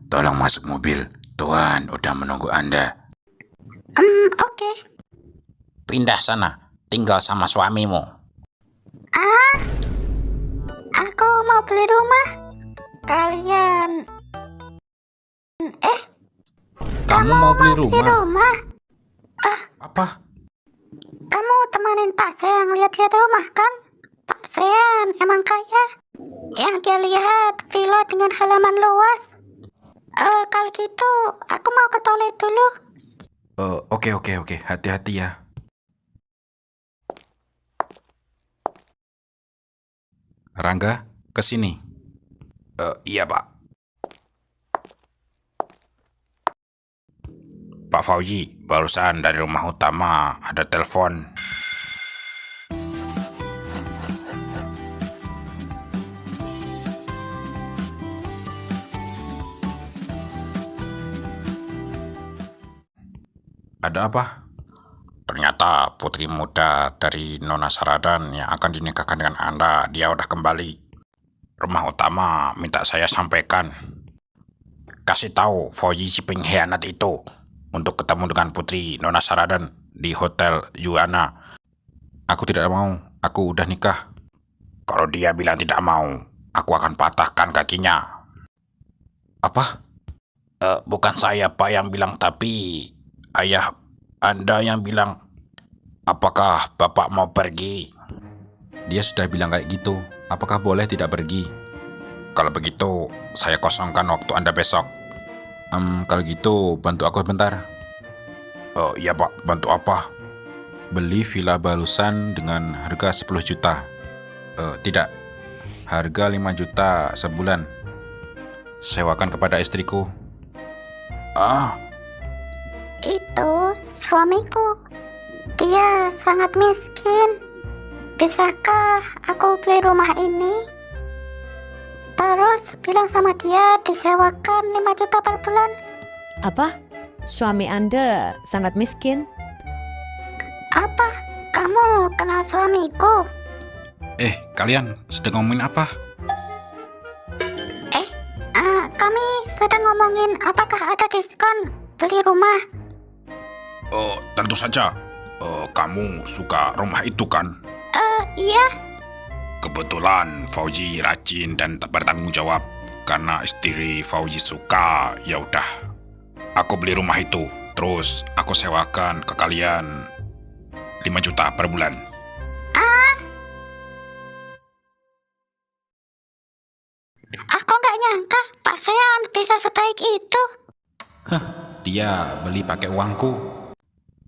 tolong masuk mobil. Tuan udah menunggu Anda. Oke. Pindah sana, tinggal sama suamimu. Aku mau beli rumah. Kalian... Kamu mau beli beli rumah? rumah? Apa? Kamu temanin Pak Sean lihat-lihat rumah kan? Pak Sean emang kaya. Yang dia lihat villa dengan halaman luas. Kalau gitu, aku mau ke toilet dulu. Oke. Hati-hati ya. Rangga, ke sini. Iya, Pak. Pak Fauji, barusan dari rumah utama ada telepon. Ada apa? Ternyata putri muda dari Nona Saradan yang akan dinikahkan dengan Anda, dia udah kembali. Rumah utama minta saya sampaikan. Kasih tahu Fauji si pengkhianat itu untuk ketemu dengan putri Nona Saradan di Hotel Yuana. Aku tidak mau, aku udah nikah. Kalau dia bilang tidak mau, aku akan patahkan kakinya. Apa? Bukan saya Pak yang bilang, tapi ayah Anda yang bilang. Apakah Bapak mau pergi? Dia sudah bilang kayak gitu. Apakah boleh tidak pergi? Kalau begitu, saya kosongkan waktu Anda besok. Kalau gitu, bantu aku bentar. Iya Pak, bantu apa? Beli villa balusan dengan harga 10 juta. Tidak, harga 5 juta sebulan. Sewakan kepada istriku. Itu suamiku. Dia sangat miskin. Bisakah aku beli rumah ini? Terus bilang sama dia disewakan 5 juta per bulan. Apa? Suami Anda sangat miskin? Apa? Kamu kenal suamiku? Kalian sedang ngomongin apa? Kami sedang ngomongin apakah ada diskon beli rumah. Tentu saja. Kamu suka rumah itu kan? Iya. Kebetulan Fauji rajin dan bertanggung jawab. Karena istri Fauji suka, ya udah. Aku beli rumah itu, terus aku sewakan ke kalian 5 juta per bulan. Aku nggak nyangka Pak Sean bisa sebaik itu. Dia beli pakai uangku.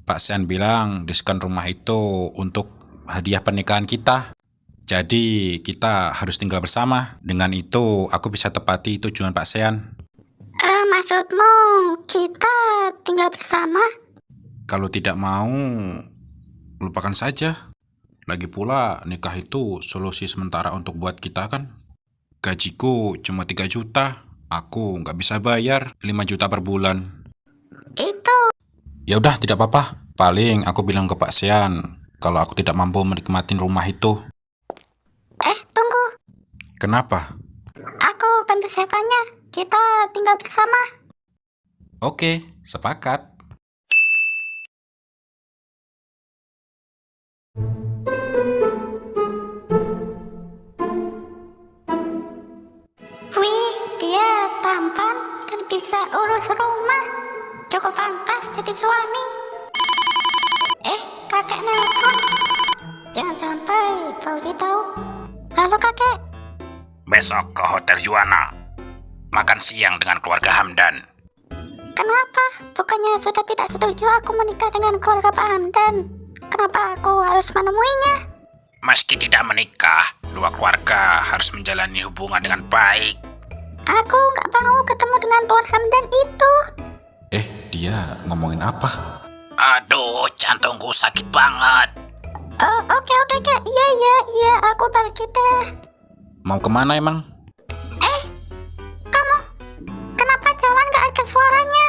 Pak Sean bilang diskon rumah itu untuk hadiah pernikahan kita. Jadi kita harus tinggal bersama. Dengan itu aku bisa tepati tujuan Pak Sean. Maksudmu kita tinggal bersama? Kalau tidak mau, lupakan saja. Lagi pula nikah itu solusi sementara untuk buat kita kan. Gajiku cuma 3 juta. Aku nggak bisa bayar 5 juta per bulan. Itu. Ya udah, tidak apa-apa. Paling aku bilang ke Pak Sean kalau aku tidak mampu menikmati rumah itu. Tunggu. Kenapa? Aku bantu sewanya. Kita tinggal bersama. Oke, sepakat. Wih, dia tampan dan bisa urus rumah. Cukup pantas jadi suami. Kakek nelpon. Jangan sampai Fauji tahu. Halo kakek. Besok ke Hotel Yuana. Makan siang dengan keluarga Hamdan. Kenapa? Bukannya sudah tidak setuju aku menikah dengan keluarga Pak Hamdan? Kenapa aku harus menemuinya? Meski tidak menikah, dua keluarga harus menjalani hubungan dengan baik. Aku nggak mau ketemu dengan Tuan Hamdan itu. Dia ngomongin apa? Aduh, jantungku sakit banget. Oke kak. Iya, aku pergi deh. Mau kemana emang? Kamu, kenapa jalan nggak ada suaranya?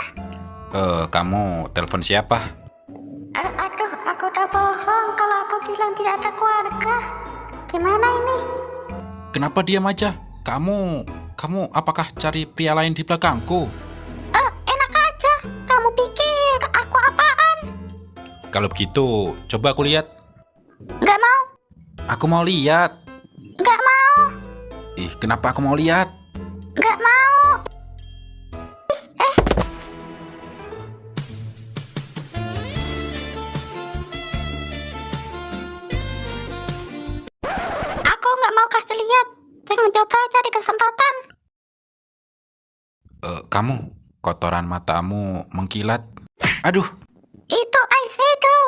Kamu telepon siapa? Aduh, aku udah bohong kalau aku bilang tidak ada keluarga. Gimana ini? Kenapa diam aja? Kamu kamu apakah cari pria lain di belakangku? Enak aja. Kamu pikir aku apaan? Kalau begitu, coba aku lihat. Nggak mau. Aku mau lihat. Nggak mau. Ih, kenapa aku mau lihat? Nggak mau. Aku nggak mau kasih lihat. Jangan coba cari kesempatan. Kamu, kotoran matamu mengkilat. Aduh, Itu eyeshadow.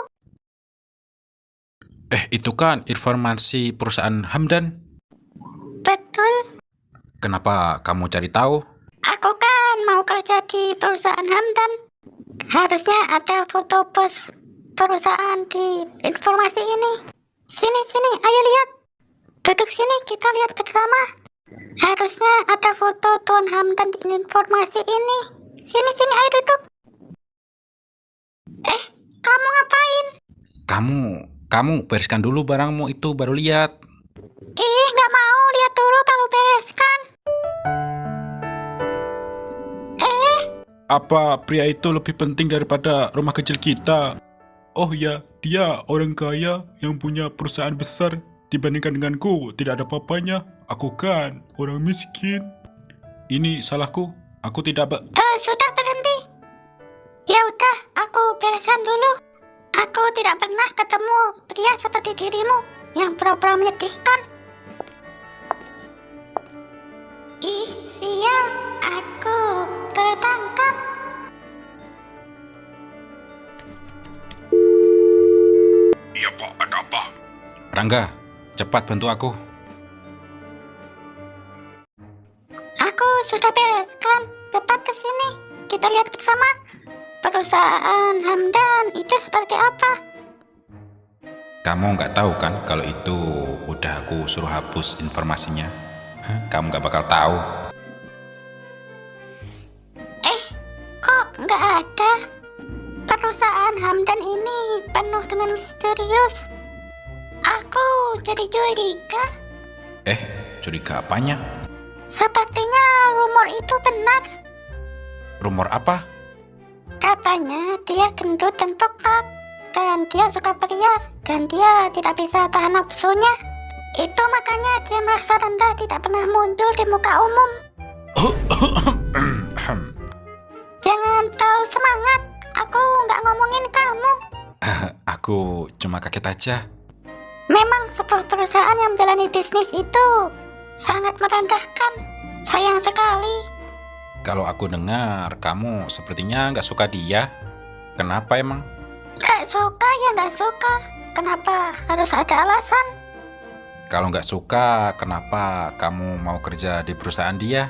itu kan informasi perusahaan Hamdan. Betul. Kenapa kamu cari tahu? Aku kan mau kerja di perusahaan Hamdan. Harusnya ada foto bos perusahaan di informasi ini. Sini, ayo lihat. Duduk sini, kita lihat bersama. Harusnya ada foto Tuan Hamdan di informasi ini. Sini, ayo duduk. Kamu ngapain? Kamu bereskan dulu barangmu itu baru lihat. Ih, nggak mau. Lihat dulu baru bereskan. Apa pria itu lebih penting daripada rumah kecil kita? Oh ya, dia orang kaya yang punya perusahaan besar. Dibandingkan denganku, tidak ada apa-apanya. Aku kan orang miskin. Ini salahku. Aku tidak Sudah berhenti. Ya udah, aku bereskan dulu. Aku tidak pernah ketemu pria seperti dirimu yang pura-pura menyedihkan. Ih, sial, aku tertangkap. Iya Pak, ada apa? Rangga, cepat bantu aku. Aku sudah bereskan. Cepat ke sini. Kita lihat bersama. Perusahaan Hamdan itu seperti apa? Kamu nggak tahu kan kalau itu udah aku suruh hapus informasinya? Kamu nggak bakal tahu. Kok nggak ada? Perusahaan Hamdan ini penuh dengan misterius. Aku jadi curiga. Curiga apanya? Sepertinya rumor itu benar. Rumor apa? Katanya dia gendut dan bengkak, dan dia suka pria, dan dia tidak bisa tahan nafsunya. Itu makanya dia merasa rendah, tidak pernah muncul di muka umum. Jangan terlalu semangat, aku nggak ngomongin kamu. Aku cuma kaget aja. Memang sebuah perusahaan yang menjalani bisnis itu sangat merendahkan. Sayang sekali. Kalau aku dengar, kamu sepertinya nggak suka dia. Kenapa emang? Nggak suka ya nggak suka. Kenapa harus ada alasan? Kalau nggak suka, kenapa kamu mau kerja di perusahaan dia?